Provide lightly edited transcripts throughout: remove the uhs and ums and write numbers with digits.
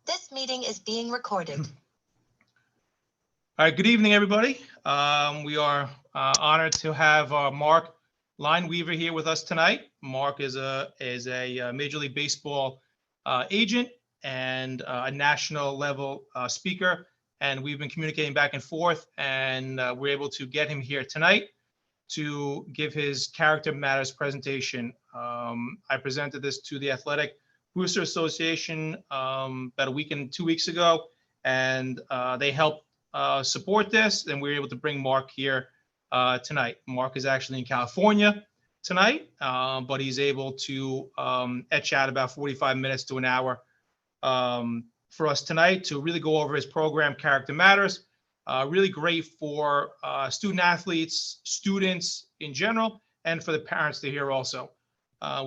This meeting is being recorded. All right, good evening, everybody. We are honored to have Mark Leinweaver here with us tonight. Mark is a Major League Baseball agent and a national level speaker, and we've been communicating back and forth, and we're able to get him here tonight to give his Character Matters presentation. I presented this to the Athletic Booster Association about a week and 2 weeks ago, and they helped support this, and we were able to bring Mark here tonight. Mark is actually in California tonight, but he's able to etch out about 45 minutes to an hour for us tonight to really go over his program, Character Matters. Really great for student athletes, students in general, and for the parents to hear also.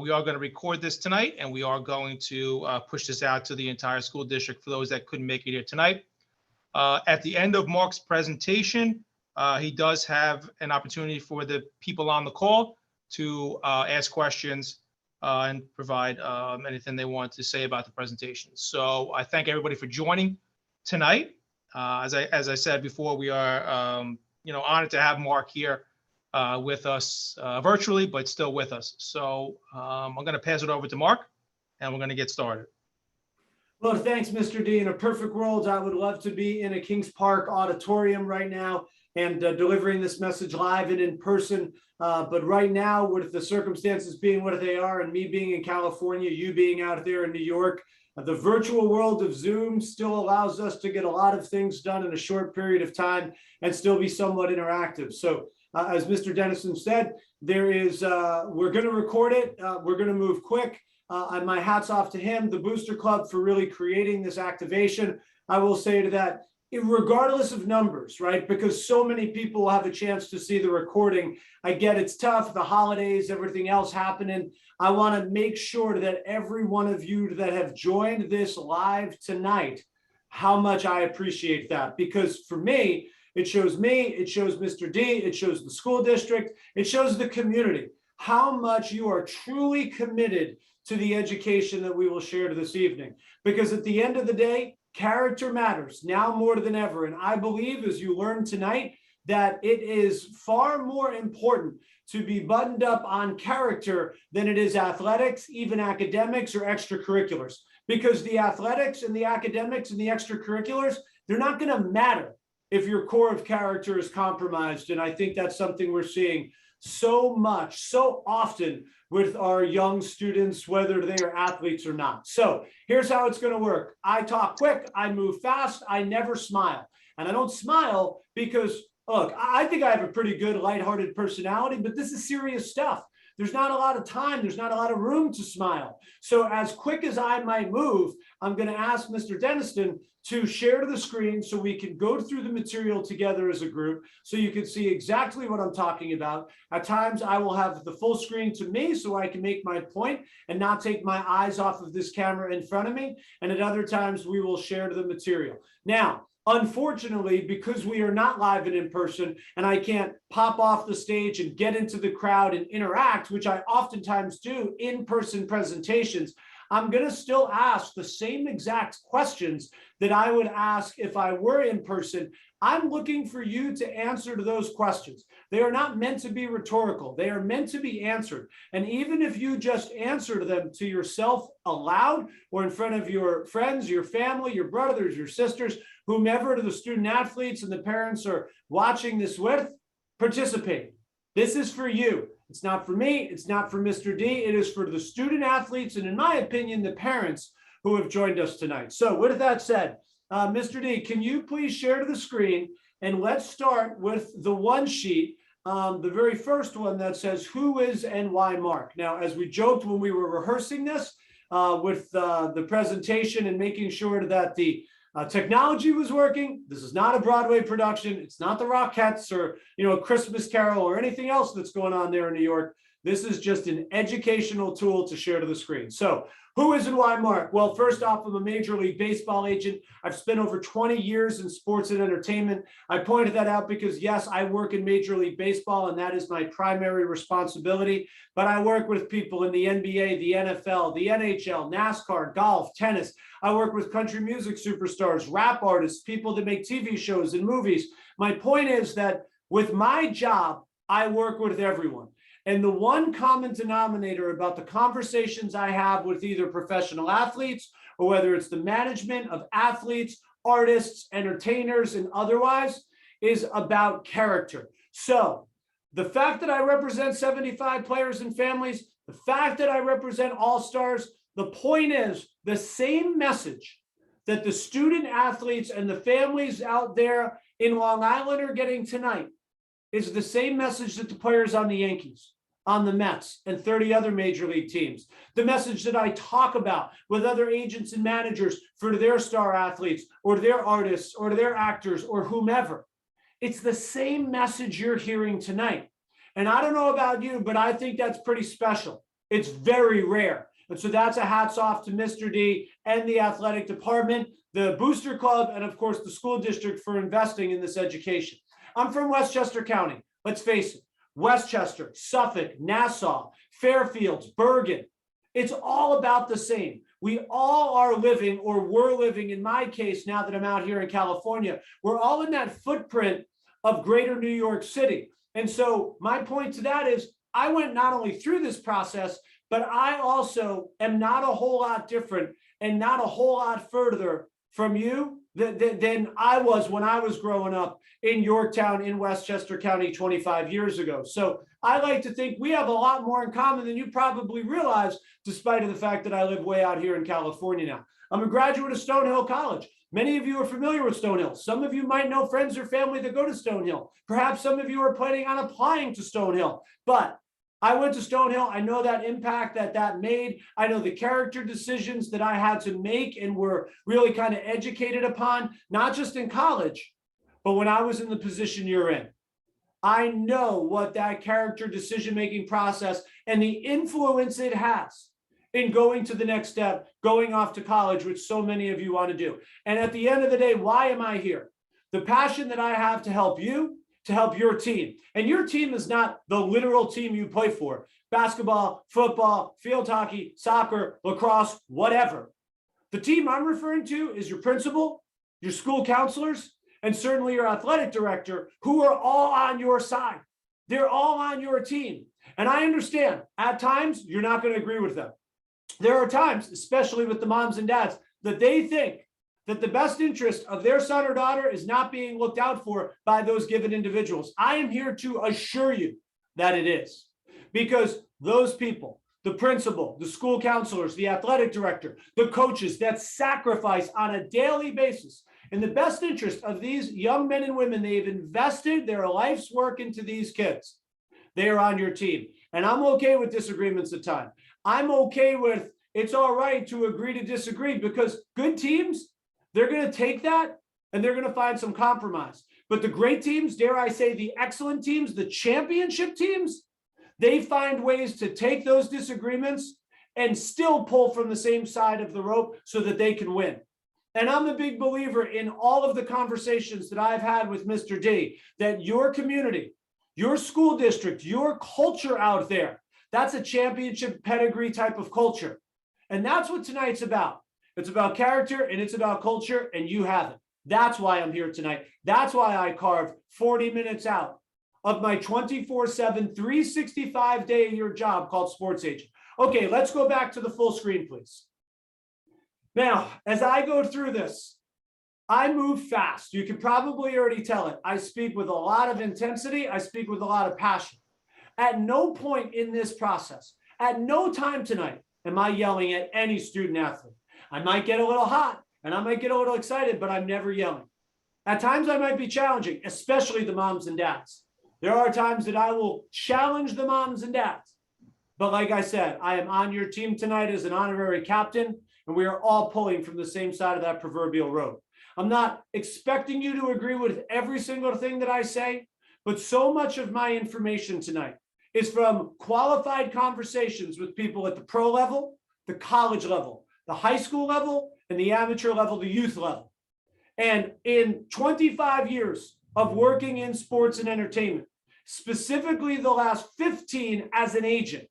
We are going to record this tonight, and we are going to push this out to the entire school district for those that couldn't make it here tonight. At the end of Mark's presentation, he does have an opportunity for the people on the call to ask questions and provide anything they want to say about the presentation. So I thank everybody for joining tonight. As I said before, we are honored to have Mark here with us virtually, but still with us. So I'm going to pass it over to Mark, and we're going to get started. Well, thanks, Mr. D. In a perfect world, I would love to be in a Kings Park auditorium right now and delivering this message live and in person. But right now, with the circumstances being what they are, and me being in California, you being out there in New York, the virtual world of Zoom still allows us to get a lot of things done in a short period of time and still be somewhat interactive. So as Mr. Dennison said, we're going to record it. We're going to move quick. My hat's off to him, the Booster Club, for really creating this activation. I will say to that, regardless of numbers, right? Because so many people will have a chance to see the recording. I get it's tough, the holidays, everything else happening. I want to make sure that every one of you that have joined this live tonight, how much I appreciate that. Because for me, it shows Mr. D, it shows the school district, it shows the community, how much you are truly committed to the education that we will share this evening. Because at the end of the day, character matters now more than ever. And I believe, as you learned tonight, that it is far more important to be buttoned up on character than it is athletics, even academics or extracurriculars. Because the athletics and the academics and the extracurriculars, they're not going to matter if your core of character is compromised. And I think that's something we're seeing so much, so often with our young students, whether they are athletes or not. So here's how it's going to work. I talk quick, I move fast, I never smile. And I don't smile because, look, I think I have a pretty good lighthearted personality, but this is serious stuff. There's not a lot of time. There's not a lot of room to smile. So as quick as I might move, I'm going to ask Mr. Dennison to share the screen so we can go through the material together as a group so you can see exactly what I'm talking about. At times, I will have the full screen to me so I can make my point and not take my eyes off of this camera in front of me. And at other times, we will share the material. Now, unfortunately, because we are not live and in person, and I can't pop off the stage and get into the crowd and interact, which I oftentimes do in-person presentations, I'm going to still ask the same exact questions that I would ask if I were in person. I'm looking for you to answer to those questions. They are not meant to be rhetorical. They are meant to be answered. And even if you just answer them to yourself aloud or in front of your friends, your family, your brothers, your sisters, whomever the student athletes and the parents are watching this with, participate. This is for you. It's not for me. It's not for Mr. D. It is for the student athletes and, in my opinion, the parents who have joined us tonight. So with that said, Mr. D, can you please share to the screen, and let's start with the one sheet, the very first one that says who is and why Mark. Now, as we joked when we were rehearsing this with the presentation and making sure that the technology was working. This is not a Broadway production. It's not the Rockettes or, a Christmas Carol or anything else that's going on there in New York. This is just an educational tool to share to the screen. So who is and why Mark? Well, first off, I'm a Major League Baseball agent. I've spent over 20 years in sports and entertainment. I pointed that out because, yes, I work in Major League Baseball, and that is my primary responsibility. But I work with people in the NBA, the NFL, the NHL, NASCAR, golf, tennis. I work with country music superstars, rap artists, people that make TV shows and movies. My point is that with my job, I work with everyone. And the one common denominator about the conversations I have with either professional athletes or whether it's the management of athletes, artists, entertainers, and otherwise is about character. So the fact that I represent 75 players and families, the fact that I represent all-stars, the point is the same message that the student athletes and the families out there in Long Island are getting tonight is the same message that the players on the Yankees, on the Mets, and 30 other major league teams. The message that I talk about with other agents and managers for their star athletes or their artists or their actors or whomever. It's the same message you're hearing tonight. And I don't know about you, but I think that's pretty special. It's very rare. And so that's a hats off to Mr. D and the athletic department, the Booster Club, and of course the school district for investing in this education. I'm from Westchester County. Let's face it. Westchester, Suffolk, Nassau, Fairfields, Bergen. It's all about the same. We all are living, or were living in my case, now that I'm out here in California, we're all in that footprint of greater New York City. And so my point to that is I went not only through this process, but I also am not a whole lot different and not a whole lot further from you than I was when I was growing up in Yorktown in Westchester County 25 years ago. So I like to think we have a lot more in common than you probably realize, despite of the fact that I live way out here in California now. I'm a graduate of Stonehill College. Many of you are familiar with Stonehill. Some of you might know friends or family that go to Stonehill. Perhaps some of you are planning on applying to Stonehill. But I went to Stonehill. I know that impact that made. I know the character decisions that I had to make and were really kind of educated upon, not just in college, but when I was in the position you're in. I know what that character decision-making process and the influence it has in going to the next step, going off to college, which so many of you want to do. And at the end of the day, why am I here? The passion that I have to help you, to help your team. And your team is not the literal team you play for. Basketball, football, field hockey, soccer, lacrosse, whatever. The team I'm referring to is your principal, your school counselors, and certainly your athletic director, who are all on your side. They're all on your team. And I understand at times you're not going to agree with them. There are times, especially with the moms and dads, that they think that the best interest of their son or daughter is not being looked out for by those given individuals. I am here to assure you that it is, because those people, the principal, the school counselors, the athletic director, the coaches that sacrifice on a daily basis in the best interest of these young men and women, they've invested their life's work into these kids. They are on your team. And I'm okay with disagreements at times. I'm okay with, it's all right to agree to disagree, because good teams, they're going to take that and they're going to find some compromise. But the great teams, dare I say the excellent teams, the championship teams, they find ways to take those disagreements and still pull from the same side of the rope so that they can win. And I'm a big believer in all of the conversations that I've had with Mr. D, that your community, your school district, your culture out there, that's a championship pedigree type of culture. And that's what tonight's about. It's about character and it's about culture, and you have it. That's why I'm here tonight. That's why I carved 40 minutes out of my 24/7, 365-day-a-year job called sports agent. Okay, let's go back to the full screen, please. Now, as I go through this, I move fast. You can probably already tell it. I speak with a lot of intensity. I speak with a lot of passion. At no point in this process, at no time tonight, am I yelling at any student athlete. I might get a little hot and I might get a little excited, but I'm never yelling. At times I might be challenging, especially the moms and dads. There are times that I will challenge the moms and dads. But like I said, I am on your team tonight as an honorary captain, and we are all pulling from the same side of that proverbial road. I'm not expecting you to agree with every single thing that I say, but so much of my information tonight is from qualified conversations with people at the pro level, the college level, the high school level, and the amateur level, the youth level. And in 25 years of working in sports and entertainment, specifically the last 15 as an agent,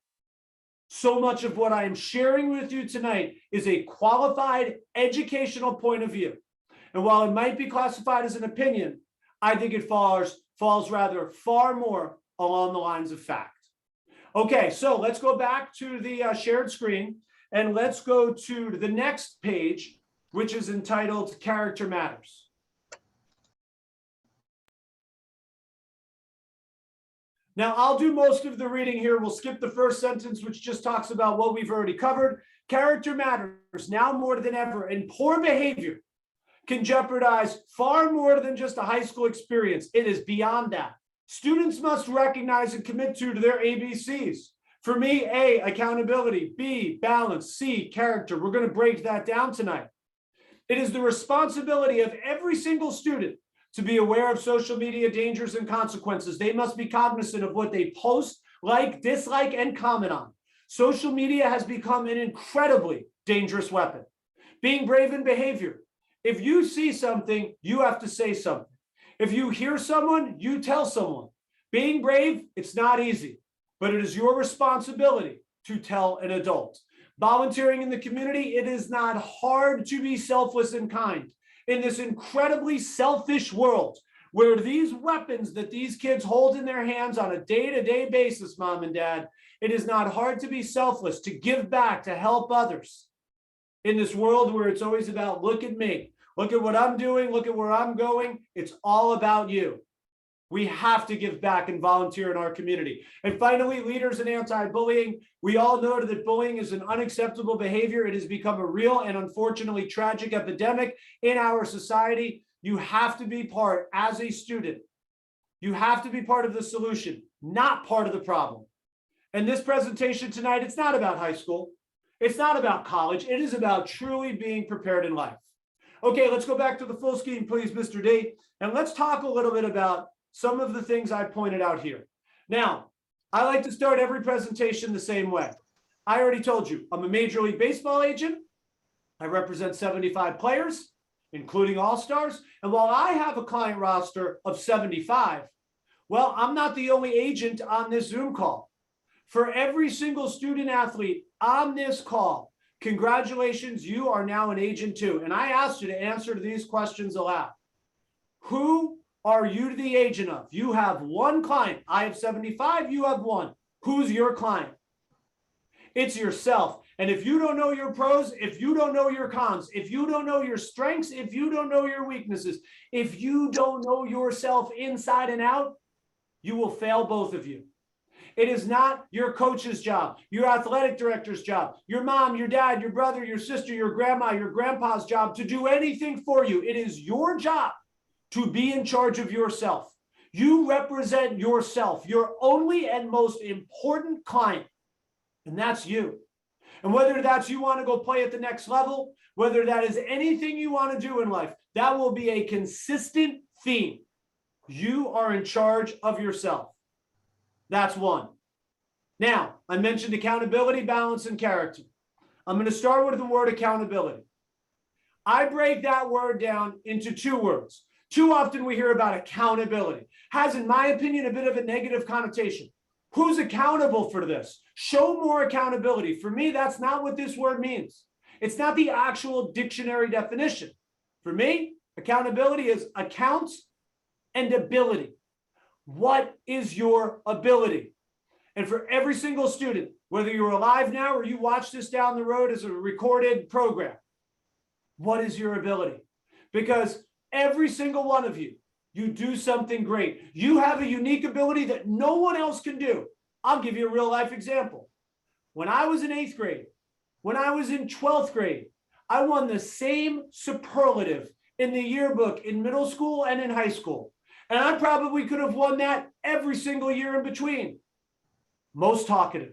so much of what I am sharing with you tonight is a qualified educational point of view. And while it might be classified as an opinion, I think it falls rather far more along the lines of fact. Okay, so let's go back to the shared screen and let's go to the next page, which is entitled Character Matters. Now, I'll do most of the reading here. We'll skip the first sentence, which just talks about what we've already covered. Character matters now more than ever, and poor behavior can jeopardize far more than just a high school experience. It is beyond that. Students must recognize and commit to their ABCs. For me, A, accountability, B, balance, C, character. We're going to break that down tonight. It is the responsibility of every single student to be aware of social media dangers and consequences. They must be cognizant of what they post, like, dislike, and comment on. Social media has become an incredibly dangerous weapon. Being brave in behavior. If you see something, you have to say something. If you hear someone, you tell someone. Being brave, it's not easy, but it is your responsibility to tell an adult. Volunteering in the community, it is not hard to be selfless and kind. In this incredibly selfish world, where these weapons that these kids hold in their hands on a day-to-day basis, mom and dad, it is not hard to be selfless, to give back, to help others. In this world where it's always about, look at me, look at what I'm doing, look at where I'm going, it's all about you. We have to give back and volunteer in our community. And finally, leaders in anti-bullying. We all know that bullying is an unacceptable behavior. It has become a real and unfortunately tragic epidemic in our society. You have to be part, as a student, you have to be part of the solution, not part of the problem. And this presentation tonight, it's not about high school. It's not about college. It is about truly being prepared in life. Okay, let's go back to the full scheme, please, Mr. D. And let's talk a little bit about some of the things I pointed out here. Now, I like to start every presentation the same way. I already told you, I'm a Major League Baseball agent. I represent 75 players, including all-stars. And while I have a client roster of 75, well, I'm not the only agent on this Zoom call. For every single student athlete on this call, congratulations, you are now an agent too. And I asked you to answer these questions aloud. Who are you the agent of? You have one client. I have 75, you have one. Who's your client? It's yourself. And if you don't know your pros, if you don't know your cons, if you don't know your strengths, if you don't know your weaknesses, if you don't know yourself inside and out, you will fail, both of you. It is not your coach's job, your athletic director's job, your mom, your dad, your brother, your sister, your grandma, your grandpa's job to do anything for you. It is your job to be in charge of yourself. You represent yourself, your only and most important client, and that's you. And whether that's you want to go play at the next level, whether that is anything you want to do in life, that will be a consistent theme. You are in charge of yourself. That's one. Now, I mentioned accountability, balance, and character. I'm going to start with the word accountability. I break that word down into two words. Too often we hear about accountability. Has, in my opinion, a bit of a negative connotation. Who's accountable for this? Show more accountability. For me, that's not what this word means. It's not the actual dictionary definition. For me, accountability is accounts and ability. What is your ability? And for every single student, whether you're alive now or you watch this down the road as a recorded program, what is your ability? Because every single one of you, you do something great. You have a unique ability that no one else can do. I'll give you a real life example. When I was in 8th grade, when I was in 12th grade, I won the same superlative in the yearbook in middle school and in high school. And I probably could have won that every single year in between. Most talkative.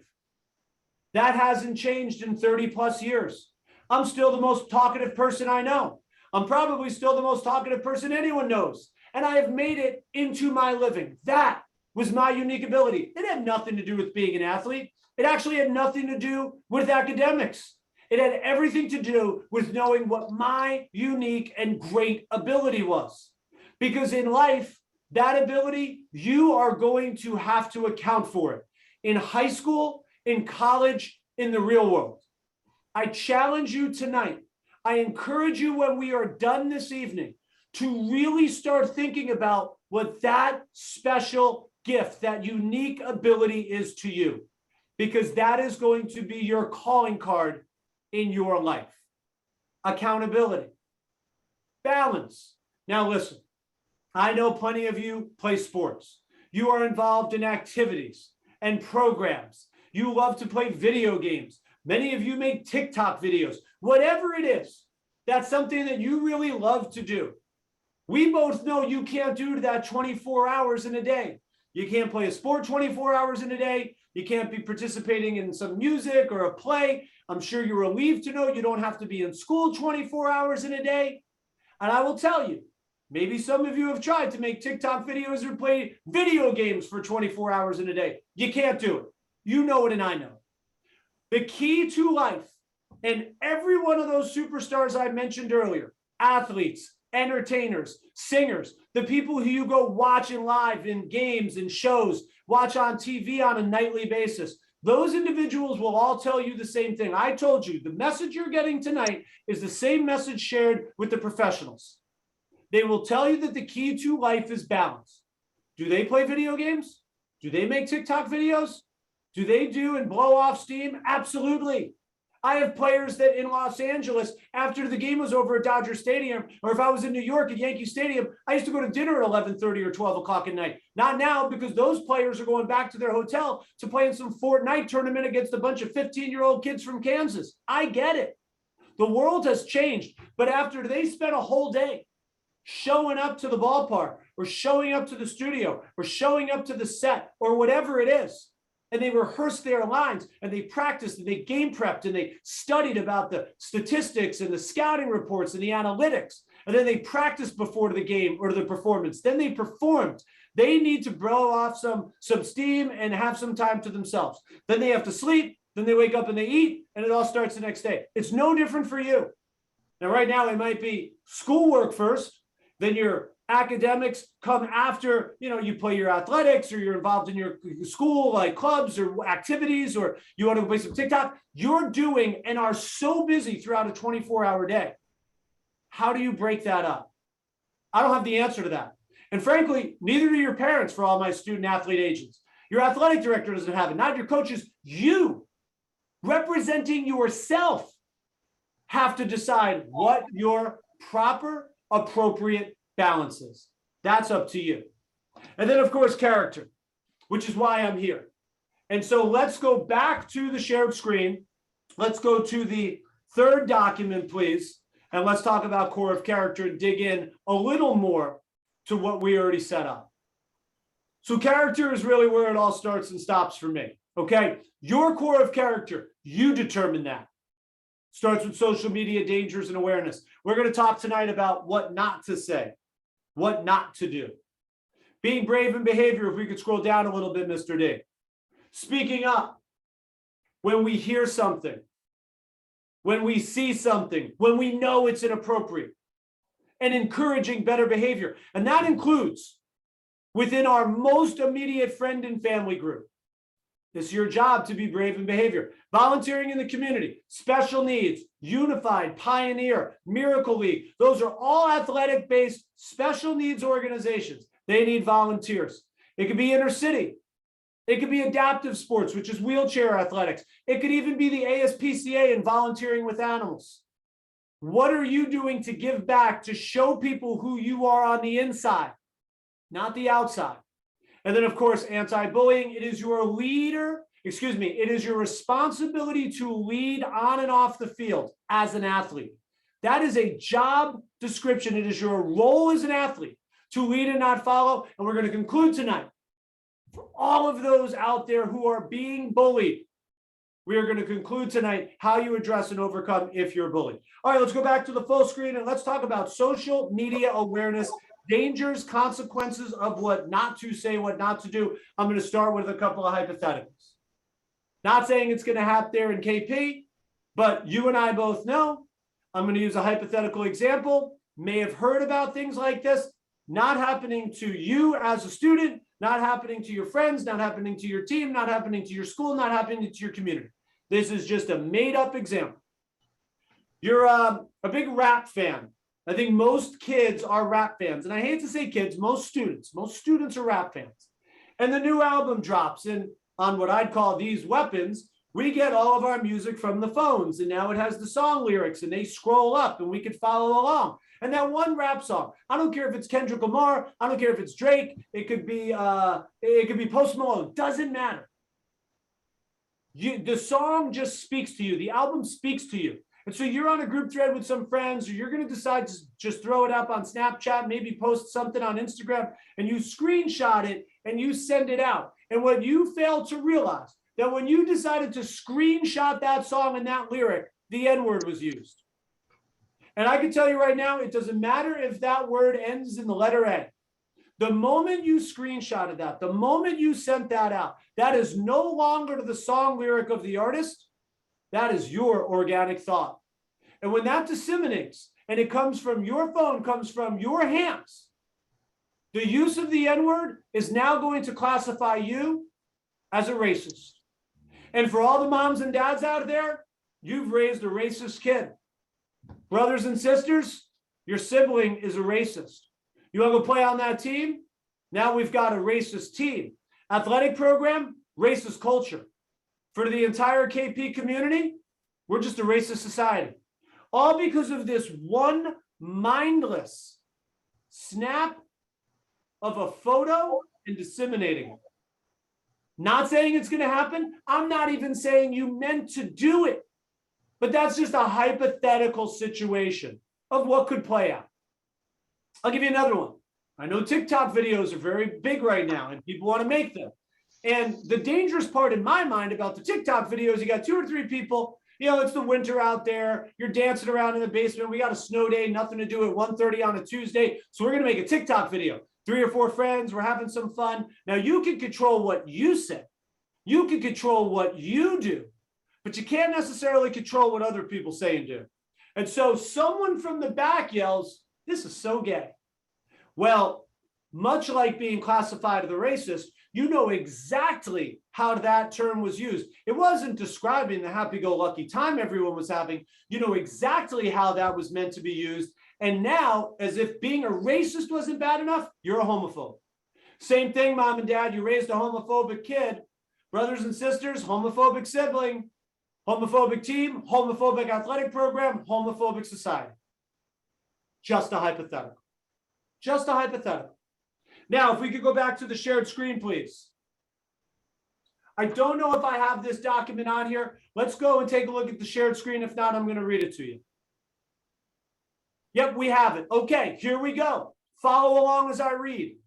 That hasn't changed in 30 plus years. I'm still the most talkative person I know. I'm probably still the most talkative person anyone knows. And I have made it into my living. That was my unique ability. It had nothing to do with being an athlete. It actually had nothing to do with academics. It had everything to do with knowing what my unique and great ability was. Because in life, that ability, you are going to have to account for it. In high school, in college, in the real world. I challenge you tonight. I encourage you when we are done this evening to really start thinking about what that special gift, that unique ability is to you, because that is going to be your calling card in your life. Accountability, balance. Now listen, I know plenty of you play sports. You are involved in activities and programs. You love to play video games. Many of you make TikTok videos. Whatever it is, that's something that you really love to do. We both know you can't do that 24 hours in a day. You can't play a sport 24 hours in a day. You can't be participating in some music or a play. I'm sure you're relieved to know you don't have to be in school 24 hours in a day. And I will tell you, maybe some of you have tried to make TikTok videos or play video games for 24 hours in a day. You can't do it. You know it and I know. The key to life, and every one of those superstars I mentioned earlier, athletes, entertainers, singers, the people who you go watching live in games and shows, watch on TV on a nightly basis, those individuals will all tell you the same thing. I told you, the message you're getting tonight is the same message shared with the professionals. They will tell you that the key to life is balance. Do they play video games? Do they make TikTok videos? Do they do and blow off steam? Absolutely. I have players that in Los Angeles, after the game was over at Dodger Stadium, or if I was in New York at Yankee Stadium, I used to go to dinner at 11:30 or 12 o'clock at night. Not now, because those players are going back to their hotel to play in some Fortnite tournament against a bunch of 15-year-old kids from Kansas. I get it. The world has changed. But after they spent a whole day showing up to the ballpark or showing up to the studio or showing up to the set or whatever it is, and they rehearsed their lines and they practiced and they game prepped and they studied about the statistics and the scouting reports and the analytics. And then they practiced before the game or the performance. Then they performed. They need to blow off some steam and have some time to themselves. Then they have to sleep. Then they wake up and they eat, and it all starts the next day. It's no different for you. Now, right now, it might be schoolwork first, then your academics come after, you play your athletics or you're involved in your school, like clubs or activities, or you want to play some TikTok. You're doing and are so busy throughout a 24-hour day. How do you break that up? I don't have the answer to that. And frankly, neither do your parents for all my student athlete agents. Your athletic director doesn't have it, not your coaches. You, representing yourself, have to decide what your proper, appropriate balance is. That's up to you. And then, of course, character, which is why I'm here. And so let's go back to the shared screen. Let's go to the third document, please. And let's talk about core of character and dig in a little more to what we already set up. So character is really where it all starts and stops for me. Okay, your core of character, you determine that. Starts with social media dangers and awareness. We're going to talk tonight about what not to say, what not to do. Being brave in behavior, if we could scroll down a little bit, Mr. D. Speaking up when we hear something, when we see something, when we know it's inappropriate, and encouraging better behavior. And that includes within our most immediate friend and family group. It's your job to be brave in behavior. Volunteering in the community, special needs, Unified, Pioneer, Miracle League. Those are all athletic-based special needs organizations. They need volunteers. It could be inner city. It could be adaptive sports, which is wheelchair athletics. It could even be the ASPCA and volunteering with animals. What are you doing to give back to show people who you are on the inside, not the outside? And then, of course, anti-bullying. It is your it is your responsibility to lead on and off the field as an athlete. That is a job description. It is your role as an athlete to lead and not follow. And we're going to conclude tonight. For all of those out there who are being bullied, we are going to conclude tonight how you address and overcome if you're bullied. All right, let's go back to the full screen and let's talk about social media awareness dangers, consequences of what not to say, what not to do. I'm going to start with a couple of hypotheticals. Not saying it's going to happen there in KP, but you and I both know. I'm going to use a hypothetical example. May have heard about things like this, not happening to you as a student, not happening to your friends, not happening to your team, not happening to your school, not happening to your community. This is just a made-up example. You're a big rap fan. I think most kids are rap fans. And I hate to say kids, most students are rap fans. And the new album drops, and on what I'd call these weapons, we get all of our music from the phones, and now it has the song lyrics, and they scroll up, and we could follow along. And that one rap song, I don't care if it's Kendrick Lamar, I don't care if it's Drake, it could be Post Malone, doesn't matter. The song just speaks to you. The album speaks to you. And so you're on a group thread with some friends, or you're going to decide to just throw it up on Snapchat, maybe post something on Instagram, and you screenshot it and you send it out. And what you fail to realize, that when you decided to screenshot that song and that lyric, the N-word was used. And I can tell you right now, it doesn't matter if that word ends in the letter A. The moment you screenshotted that, the moment you sent that out, that is no longer the song lyric of the artist. That is your organic thought. And when that disseminates and it comes from your phone, comes from your hands, the use of the N-word is now going to classify you as a racist. And for all the moms and dads out there, you've raised a racist kid. Brothers and sisters, your sibling is a racist. You want to play on that team? Now we've got a racist team. Athletic program, racist culture. For the entire KP community, we're just a racist society. All because of this one mindless snap of a photo and disseminating it. Not saying it's going to happen. I'm not even saying you meant to do it. But that's just a hypothetical situation of what could play out. I'll give you another one. I know TikTok videos are very big right now and people want to make them. And the dangerous part in my mind about the TikTok videos, you got 2 or 3 people, it's the winter out there. You're dancing around in the basement. We got a snow day, nothing to do at 1:30 on a Tuesday. So we're going to make a TikTok video. 3 or 4 friends, we're having some fun. Now you can control what you say. You can control what you do, but you can't necessarily control what other people say and do. And so someone from the back yells, "This is so gay." Well, much like being classified as a racist, you know exactly how that term was used. It wasn't describing the happy-go-lucky time everyone was having. You know exactly how that was meant to be used. And now, as if being a racist wasn't bad enough, you're a homophobe. Same thing, mom and dad, you raised a homophobic kid. Brothers and sisters, homophobic sibling, homophobic team, homophobic athletic program, homophobic society. Just a hypothetical. Just a hypothetical. Now, if we could go back to the shared screen, please. I don't know if I have this document on here. Let's go and take a look at the shared screen. If not, I'm going to read it to you. Yep, we have it. Okay, here we go. Follow along as I read.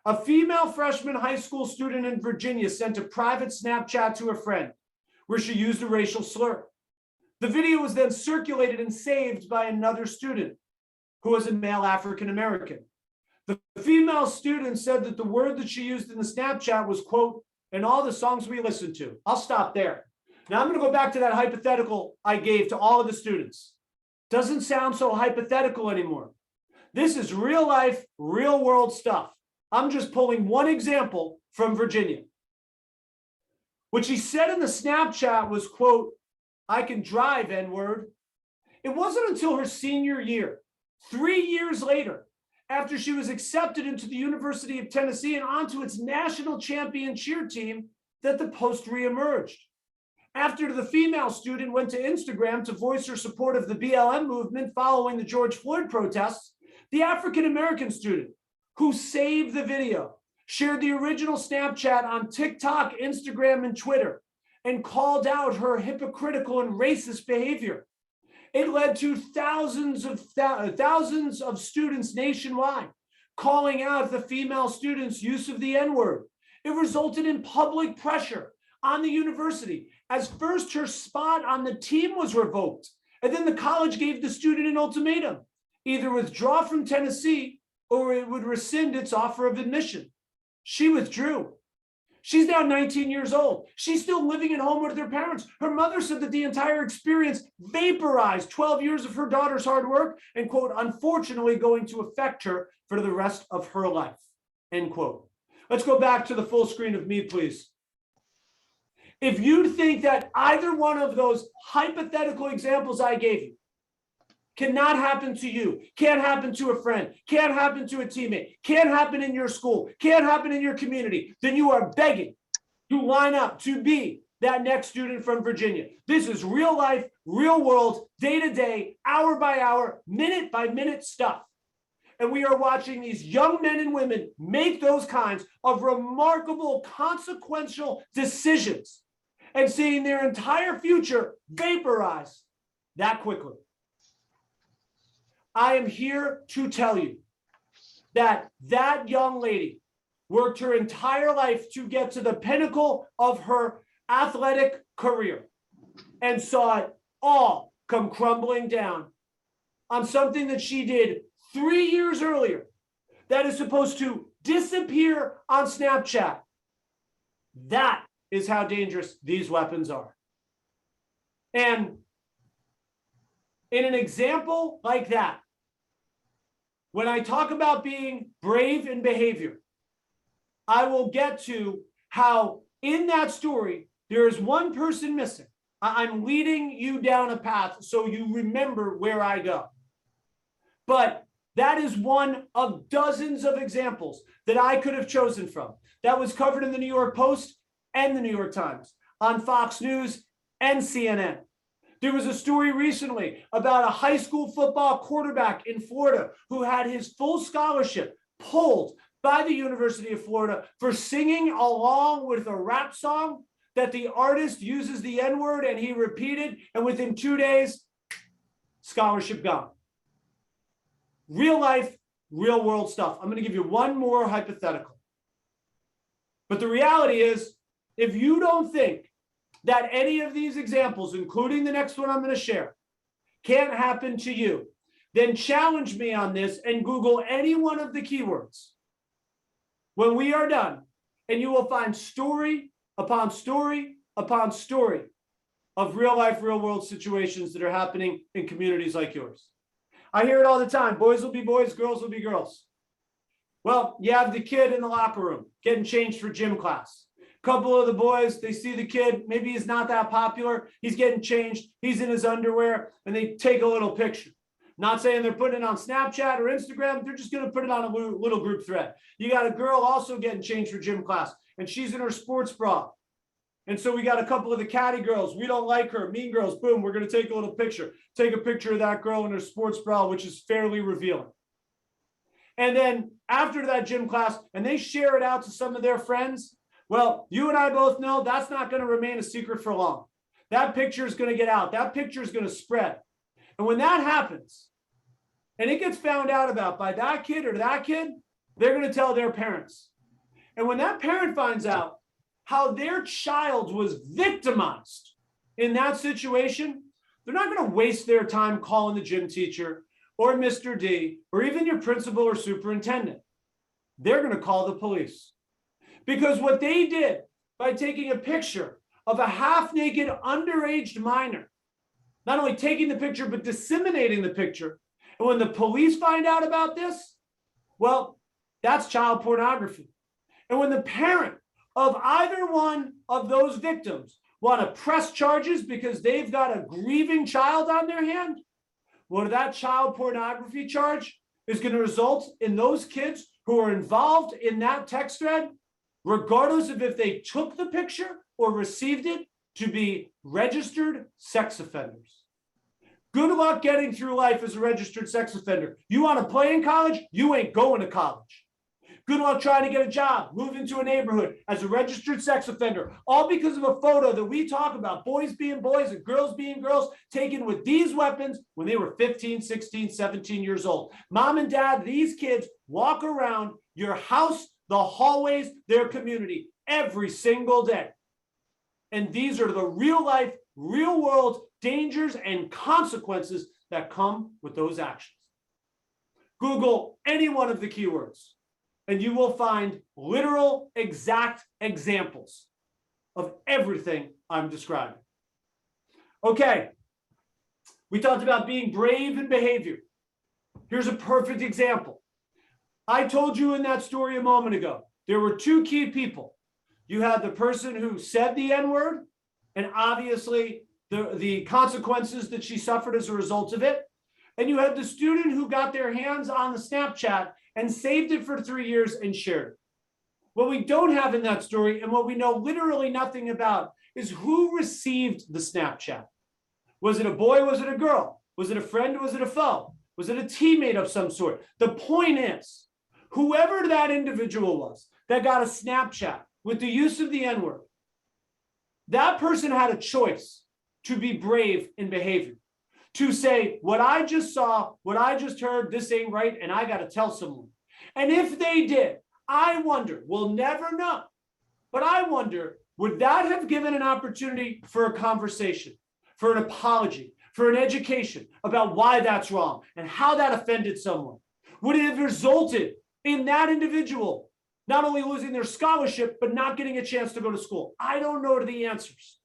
A female freshman high school student in Virginia sent a private Snapchat to a friend where she used a racial slur. The video was then circulated and saved by another student who was a male African American. The female student said that the word that she used in the Snapchat was, quote, "in all the songs we listened to." I'll stop there. Now I'm going to go back to that hypothetical I gave to all of the students. Doesn't sound so hypothetical anymore. This is real life, real world stuff. I'm just pulling one example from Virginia. What she said in the Snapchat was, quote, "I can drive, N-word." It wasn't until her senior year, 3 years later, after she was accepted into the University of Tennessee and onto its national champion cheer team, that the post reemerged. After the female student went to Instagram to voice her support of the BLM movement following the George Floyd protests, the African-American student who saved the video shared the original Snapchat on TikTok, Instagram, and Twitter and called out her hypocritical and racist behavior. It led to thousands of students nationwide calling out the female students' use of the N-word. It resulted in public pressure on the university, as first her spot on the team was revoked, and then the college gave the student an ultimatum: either withdraw from Tennessee or it would rescind its offer of admission. She withdrew. She's now 19 years old. She's still living at home with her parents. Her mother said that the entire experience vaporized 12 years of her daughter's hard work and, quote, unfortunately going to affect her for the rest of her life, end quote. Let's go back to the full screen of me, please. If you think that either one of those hypothetical examples I gave you cannot happen to you, can't happen to a friend, can't happen to a teammate, can't happen in your school, can't happen in your community, then you are begging to line up to be that next student from Virginia. This is real life, real world, day to day, hour by hour, minute by minute stuff. And we are watching these young men and women make those kinds of remarkable, consequential decisions and seeing their entire future vaporize that quickly. I am here to tell you that that young lady worked her entire life to get to the pinnacle of her athletic career and saw it all come crumbling down on something that she did 3 years earlier that is supposed to disappear on Snapchat. That is how dangerous these weapons are. And in an example like that, when I talk about being brave in behavior, I will get to how in that story, there is one person missing. I'm leading you down a path so you remember where I go. But that is one of dozens of examples that I could have chosen from. That was covered in the New York Post and the New York Times, on Fox News and CNN. There was a story recently about a high school football quarterback in Florida who had his full scholarship pulled by the University of Florida for singing along with a rap song that the artist uses the N-word and he repeated, and within 2 days, scholarship gone. Real life, real world stuff. I'm going to give you one more hypothetical. But the reality is, if you don't think that any of these examples, including the next one I'm going to share, can't happen to you, then challenge me on this and Google any one of the keywords when we are done, and you will find story upon story upon story of real life, real world situations that are happening in communities like yours. I hear it all the time. Boys will be boys, girls will be girls. Well, you have the kid in the locker room getting changed for gym class. Couple of the boys, they see the kid, maybe he's not that popular, he's getting changed, he's in his underwear, and they take a little picture. Not saying they're putting it on Snapchat or Instagram, they're just going to put it on a little group thread. You got a girl also getting changed for gym class, and she's in her sports bra. And so we got a couple of the catty girls, we don't like her, mean girls, boom, we're going to take a little picture. Take a picture of that girl in her sports bra, which is fairly revealing. And then after that gym class, and they share it out to some of their friends, well, you and I both know that's not going to remain a secret for long. That picture is going to get out. That picture is going to spread. And when that happens, and it gets found out about by that kid or that kid, they're going to tell their parents. And when that parent finds out how their child was victimized in that situation, they're not going to waste their time calling the gym teacher or Mr. D or even your principal or superintendent. They're going to call the police. Because what they did by taking a picture of a half-naked underage minor, not only taking the picture, but disseminating the picture. And when the police find out about this, well, that's child pornography. And when the parent of either one of those victims want to press charges because they've got a grieving child on their hand, well, that child pornography charge is going to result in those kids who are involved in that text thread, regardless of if they took the picture or received it, to be registered sex offenders. Good luck getting through life as a registered sex offender. You want to play in college? You ain't going to college. Good luck trying to get a job, move into a neighborhood as a registered sex offender, all because of a photo that we talk about, boys being boys and girls being girls, taken with these weapons when they were 15, 16, 17 years old. Mom and dad, these kids walk around your house, the hallways, their community every single day. And these are the real life, real world dangers and consequences that come with those actions. Google any one of the keywords, and you will find literal, exact examples of everything I'm describing. Okay, we talked about being brave in behavior. Here's a perfect example. I told you in that story a moment ago, there were two key people. You had the person who said the N-word, and obviously the consequences that she suffered as a result of it. And you had the student who got their hands on the Snapchat and saved it for 3 years and shared it. What we don't have in that story, and what we know literally nothing about, is who received the Snapchat. Was it a boy? Was it a girl? Was it a friend? Was it a foe? Was it a teammate of some sort? The point is, whoever that individual was that got a Snapchat with the use of the N-word, that person had a choice to be brave in behavior, to say, what I just saw, what I just heard, this ain't right, and I got to tell someone. And if they did, I wonder, we'll never know, but I wonder, would that have given an opportunity for a conversation, for an apology, for an education about why that's wrong and how that offended someone? Would it have resulted in that individual not only losing their scholarship, but not getting a chance to go to school? I don't know the answers,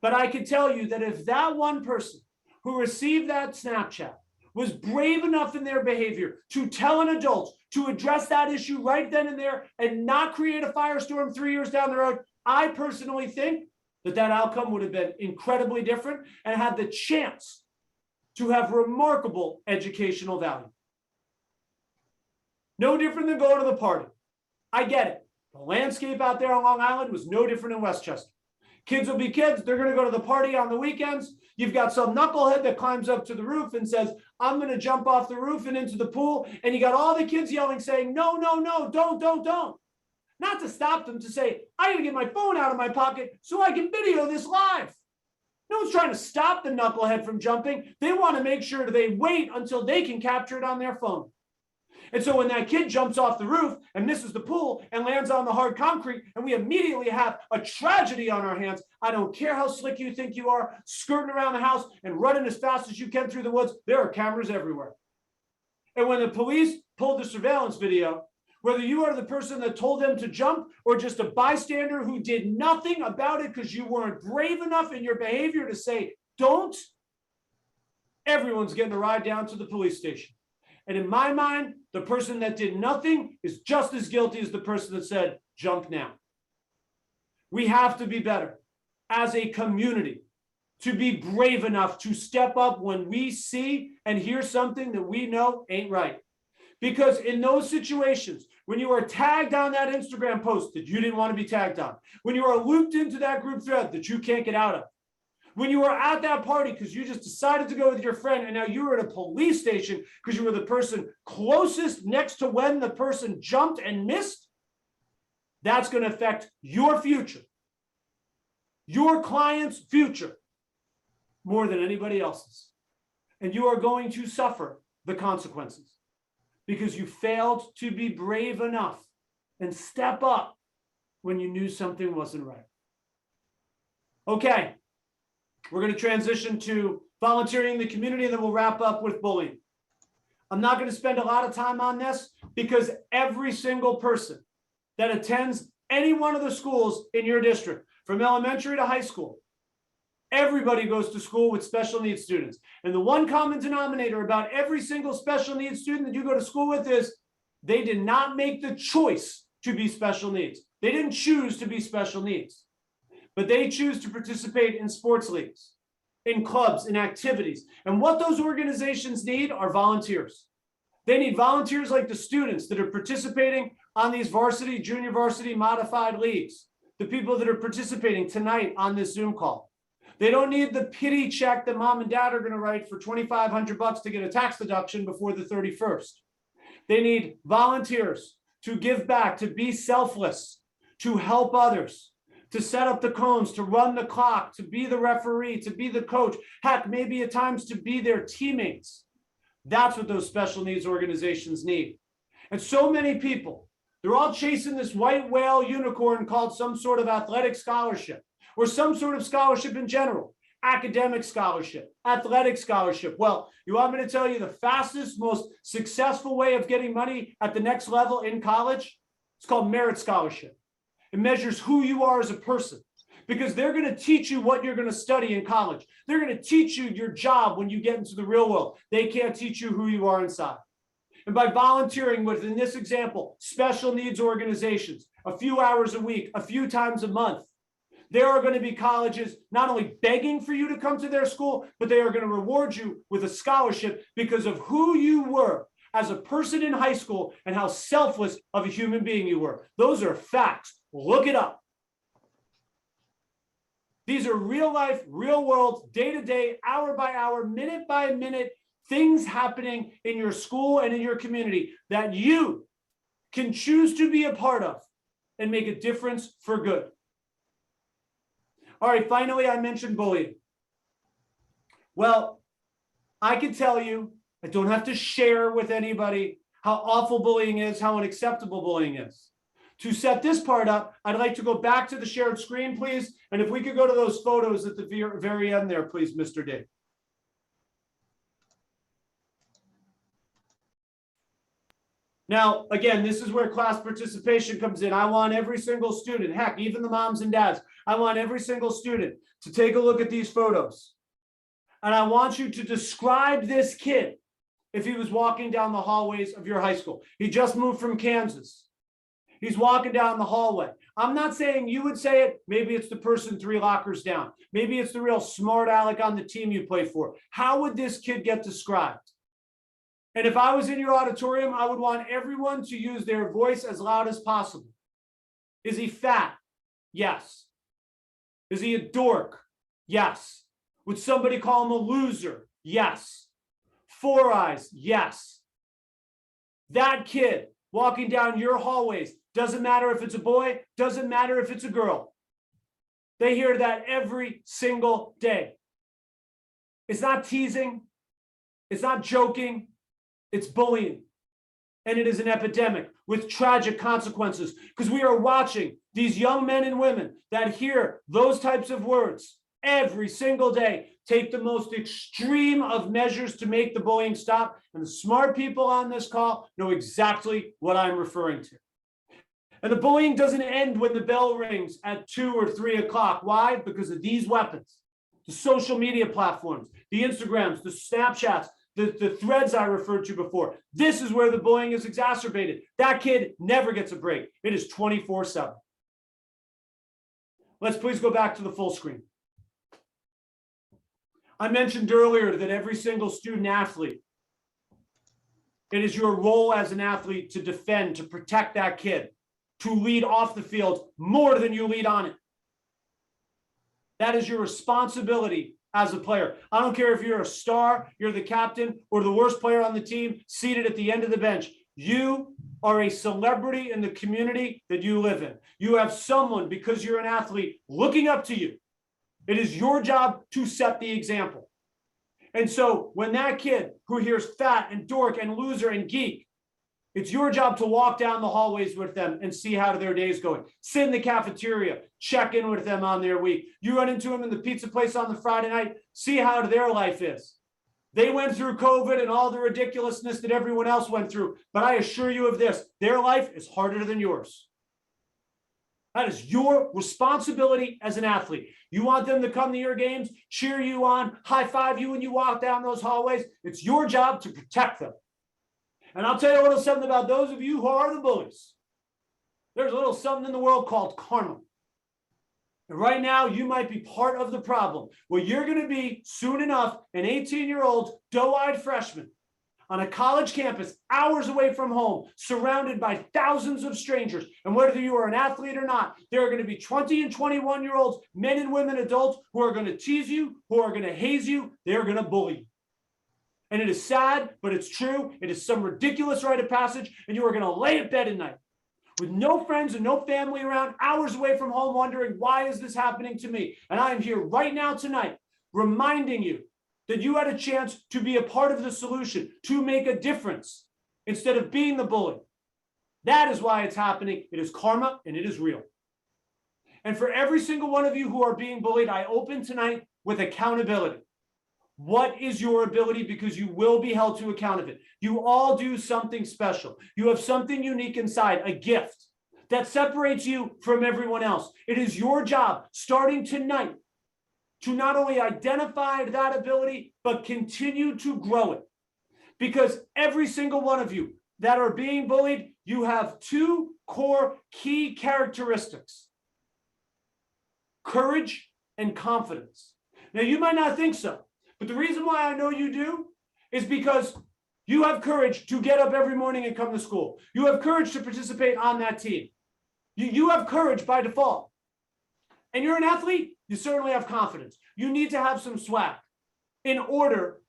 but I can tell you that if that one person who received that Snapchat was brave enough in their behavior to tell an adult to address that issue right then and there and not create a firestorm 3 years down the road, I personally think that that outcome would have been incredibly different and had the chance to have remarkable educational value. No different than going to the party. I get it. The landscape out there on Long Island was no different in Westchester. Kids will be kids. They're going to go to the party on the weekends. You've got some knucklehead that climbs up to the roof and says, I'm going to jump off the roof and into the pool. And you got all the kids yelling, saying, no, no, no, don't. Not to stop them, to say, I got to get my phone out of my pocket so I can video this live. No one's trying to stop the knucklehead from jumping. They want to make sure they wait until they can capture it on their phone. And so when that kid jumps off the roof and misses the pool and lands on the hard concrete, and we immediately have a tragedy on our hands, I don't care how slick you think you are, skirting around the house and running as fast as you can through the woods, there are cameras everywhere. And when the police pulled the surveillance video, whether you are the person that told them to jump or just a bystander who did nothing about it because you weren't brave enough in your behavior to say, don't, everyone's getting a ride down to the police station. And in my mind, the person that did nothing is just as guilty as the person that said, jump now. We have to be better as a community to be brave enough to step up when we see and hear something that we know ain't right. Because in those situations, when you are tagged on that Instagram post that you didn't want to be tagged on, when you are looped into that group thread that you can't get out of, when you were at that party because you just decided to go with your friend and now you were at a police station because you were the person closest next to when the person jumped and missed, that's going to affect your future, your client's future, more than anybody else's. And you are going to suffer the consequences because you failed to be brave enough and step up when you knew something wasn't right. Okay. We're going to transition to volunteering in the community, and then we'll wrap up with bullying. I'm not going to spend a lot of time on this because every single person that attends any one of the schools in your district, from elementary to high school, everybody goes to school with special needs students. And the one common denominator about every single special needs student that you go to school with is they did not make the choice to be special needs. They didn't choose to be special needs. But they choose to participate in sports leagues, in clubs, in activities. And what those organizations need are volunteers. They need volunteers like the students that are participating on these varsity, junior varsity modified leagues, the people that are participating tonight on this Zoom call. They don't need the pity check that mom and dad are going to write for $2,500 to get a tax deduction before the 31st. They need volunteers to give back, to be selfless, to help others, to set up the cones, to run the clock, to be the referee, to be the coach, heck, maybe at times to be their teammates. That's what those special needs organizations need. And so many people, they're all chasing this white whale unicorn called some sort of athletic scholarship or some sort of scholarship in general. academic scholarship, athletic scholarship. Well, you want me to tell you the fastest, most successful way of getting money at the next level in college? It's called merit scholarship. It measures who you are as a person, because they're going to teach you what you're going to study in college. They're going to teach you your job when you get into the real world. They can't teach you who you are inside. And by volunteering with, in this example, special needs organizations, a few hours a week, a few times a month, there are going to be colleges not only begging for you to come to their school, but they are going to reward you with a scholarship because of who you were as a person in high school and how selfless of a human being you were. Those are facts. Look it up. These are real life, real world, day to day, hour by hour, minute by minute things happening in your school and in your community that you can choose to be a part of and make a difference for good. All right, finally, I mentioned bullying. Well, I can tell you, I don't have to share with anybody how awful bullying is, how unacceptable bullying is. To set this part up, I'd like to go back to the shared screen, please. And if we could go to those photos at the very end there, please, Mr. D. Now, again, this is where class participation comes in. I want every single student, heck, even the moms and dads, I want every single student to take a look at these photos. And I want you to describe this kid if he was walking down the hallways of your high school. He just moved from Kansas. He's walking down the hallway. I'm not saying you would say it. Maybe it's the person 3 lockers down. Maybe it's the real smart aleck on the team you play for. How would this kid get described? And if I was in your auditorium, I would want everyone to use their voice as loud as possible. Is he fat? Yes. Is he a dork? Yes. Would somebody call him a loser? Yes. 4 eyes? Yes. That kid walking down your hallways, doesn't matter if it's a boy, doesn't matter if it's a girl. They hear that every single day. It's not teasing. It's not joking. It's bullying. And it is an epidemic with tragic consequences, because we are watching these young men and women that hear those types of words every single day take the most extreme of measures to make the bullying stop. And the smart people on this call know exactly what I'm referring to. And the bullying doesn't end when the bell rings at 2 or 3 o'clock. Why? Because of these weapons, the social media platforms, the Instagrams, the Snapchats, the threads I referred to before. This is where the bullying is exacerbated. That kid never gets a break. It is 24/7. Let's please go back to the full screen. I mentioned earlier that every single student athlete, it is your role as an athlete to defend, to protect that kid, to lead off the field more than you lead on it. That is your responsibility as a player. I don't care if you're a star, you're the captain, or the worst player on the team seated at the end of the bench. You are a celebrity in the community that you live in. You have someone, because you're an athlete, looking up to you. It is your job to set the example. And so when that kid who hears fat and dork and loser and geek, it's your job to walk down the hallways with them and see how their day is going. Sit in the cafeteria, check in with them on their week. You run into them in the pizza place on the Friday night, see how their life is. They went through COVID and all the ridiculousness that everyone else went through. But I assure you of this, their life is harder than yours. That is your responsibility as an athlete. You want them to come to your games, cheer you on, high five you when you walk down those hallways. It's your job to protect them. And I'll tell you a little something about those of you who are the bullies. There's a little something in the world called karma. And right now, you might be part of the problem, where you're going to be, soon enough, an 18-year-old doe-eyed freshman on a college campus, hours away from home, surrounded by thousands of strangers. And whether you are an athlete or not, there are going to be 20 and 21-year-olds, men and women, adults, who are going to tease you, who are going to haze you, they're going to bully you. And it is sad, but it's true. It is some ridiculous rite of passage, and you are going to lay in bed at night with no friends and no family around, hours away from home, wondering, why is this happening to me? And I am here right now tonight reminding you that you had a chance to be a part of the solution, to make a difference instead of being the bully. That is why it's happening. It is karma, and it is real. And for every single one of you who are being bullied, I open tonight with accountability. What is your ability? Because you will be held to account of it. You all do something special. You have something unique inside, a gift that separates you from everyone else. It is your job, starting tonight, to not only identify that ability, but continue to grow it. Because every single one of you that are being bullied, you have two core key characteristics: courage and confidence. Now, you might not think so, but the reason why I know you do is because you have courage to get up every morning and come to school. You have courage to participate on that team. You have courage by default. And you're an athlete, you certainly have confidence. You need to have some swag in order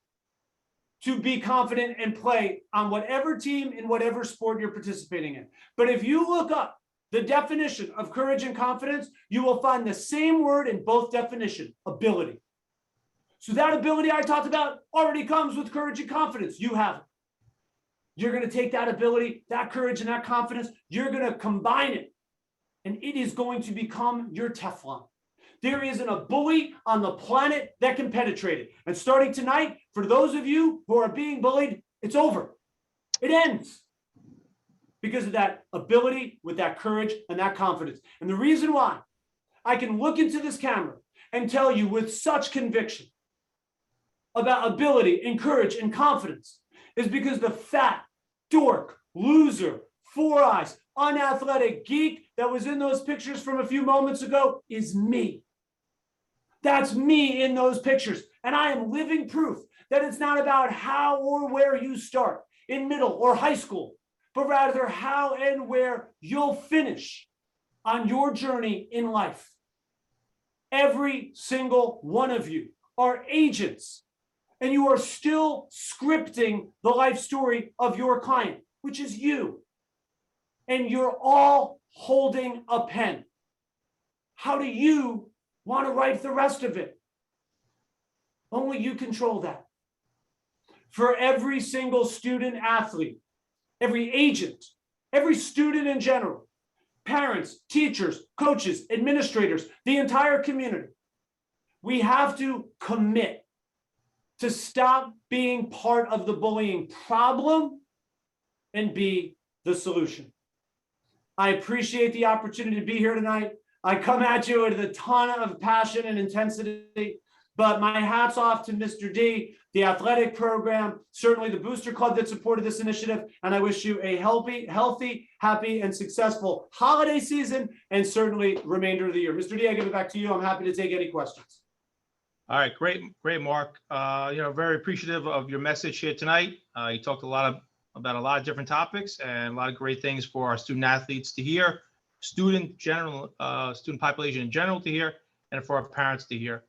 to be confident and play on whatever team in whatever sport you're participating in. But if you look up the definition of courage and confidence, you will find the same word in both definitions: ability. So that ability I talked about already comes with courage and confidence. You have it. You're going to take that ability, that courage, and that confidence, you're going to combine it, and it is going to become your Teflon. There isn't a bully on the planet that can penetrate it. And starting tonight, for those of you who are being bullied, it's over. It ends because of that ability with that courage and that confidence. And the reason why I can look into this camera and tell you with such conviction about ability and courage and confidence is because the fat, dork, loser, four eyes, unathletic geek that was in those pictures from a few moments ago is me. That's me in those pictures. And I am living proof that it's not about how or where you start in middle or high school, but rather how and where you'll finish on your journey in life. Every single one of you are agents, and you are still scripting the life story of your client, which is you. And you're all holding a pen. How do you want to write the rest of it? Only you control that. For every single student athlete, every agent, every student in general, parents, teachers, coaches, administrators, the entire community, we have to commit to stop being part of the bullying problem and be the solution. I appreciate the opportunity to be here tonight. I come at you with a ton of passion and intensity, but my hat's off to Mr. D, the athletic program, certainly the Booster Club that supported this initiative, and I wish you a healthy, happy, and successful holiday season, and certainly remainder of the year. Mr. D, I give it back to you. I'm happy to take any questions. All right, great, Mark. Very appreciative of your message here tonight. You talked about a lot of different topics and a lot of great things for our student athletes to hear, student population in general to hear, and for our parents to hear.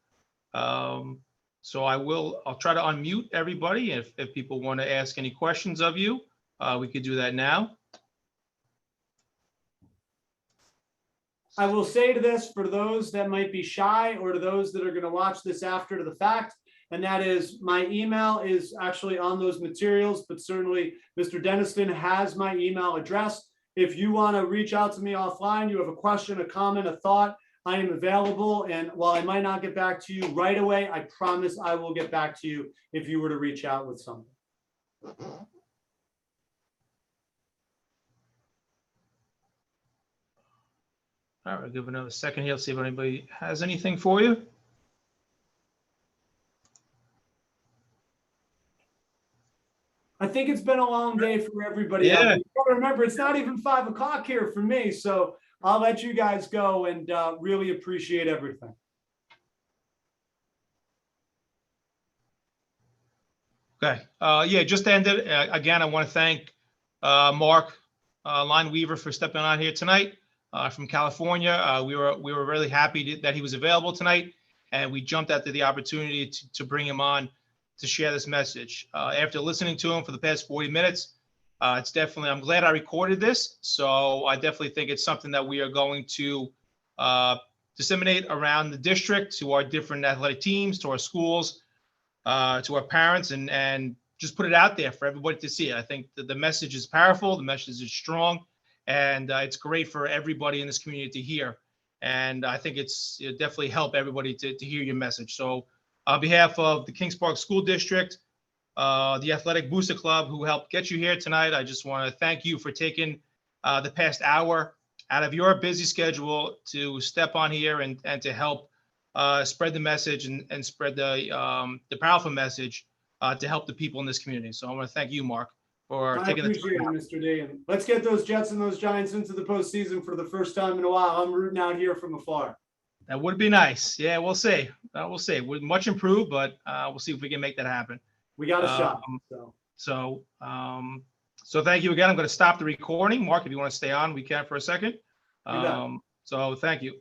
So I'll try to unmute everybody. If people want to ask any questions of you, we could do that now. I will say to this for those that might be shy or to those that are going to watch this after the fact, and that is my email is actually on those materials, but certainly Mr. Deniston has my email address. If you want to reach out to me offline, you have a question, a comment, a thought, I am available. And while I might not get back to you right away, I promise I will get back to you if you were to reach out with something. All right, I'll give another second here. Let's see if anybody has anything for you. I think it's been a long day for everybody. Yeah. You gotta remember, it's not even 5 o'clock here for me, so I'll let you guys go and really appreciate everything. Okay. Just to end it, again, I want to thank Mark Leinweaver for stepping on here tonight from California. We were really happy that he was available tonight, and we jumped at the opportunity to bring him on to share this message. After listening to him for the past 40 minutes, it's definitely, I'm glad I recorded this. So I definitely think it's something that we are going to disseminate around the district to our different athletic teams, to our schools, to our parents, and just put it out there for everybody to see. I think that the message is powerful, the message is strong, and it's great for everybody in this community to hear. And I think it definitely help everybody to hear your message. So on behalf of the Kings Park School District, the Athletic Booster Club, who helped get you here tonight, I just want to thank you for taking the past hour out of your busy schedule to step on here and to help spread the message and spread the powerful message to help the people in this community. So I want to thank you, Mark, for I taking the appreciate it, time. Mr. D. And let's get those Jets and those Giants into the postseason for the first time in a while. I'm rooting out here from afar. That would be nice. Yeah, we'll see. We'll see. We're much improved, but we'll see if we can make that happen. We got a shot. So thank you again. I'm going to stop the recording. Mark, if you want to stay on, we can for a second. You bet. So thank you.